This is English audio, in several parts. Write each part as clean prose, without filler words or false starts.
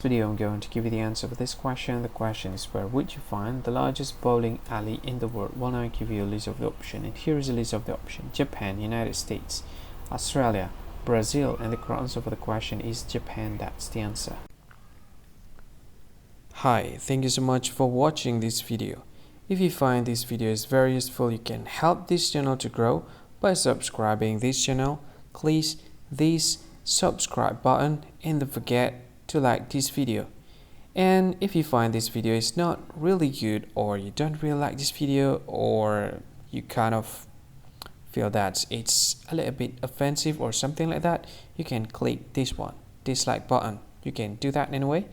Video I'm going to give you the answer for this question. The question is, where would you find the largest bowling alley in the world? Well, now I give you a list of the option, and here is a list of the option: Japan, United States, Australia, Brazil, and the correct answer for the question is Japan. That's the answer. Hi, thank you so much for watching this video. If you find this video is very useful, you can help this channel to grow by subscribing this channel. Please this subscribe button and don't forget to like this video. And if you find this video is not really good, or you don't really like this video, or you kind of feel that it's a little bit offensive or something like that, you can click this one, dislike button. You can do that anyway.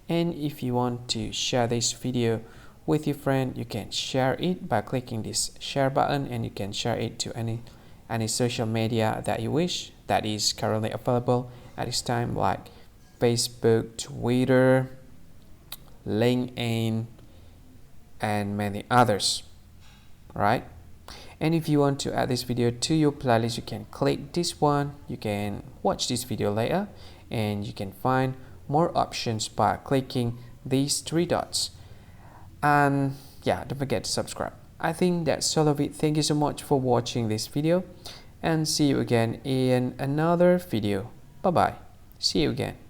And if you want to share this video with your friend, you can share it by clicking this share button, and you can share it to any social media that you wish that is currently available at this time, like Facebook, Twitter, LinkedIn, and many others, right? And if you want to add this video to your playlist, you can click this one. You can watch this video later, and you can find more options by clicking these three dots. And yeah, don't forget to subscribe. I think that's all of it. Thank you so much for watching this video, and see you again in another video. Bye bye. See you again.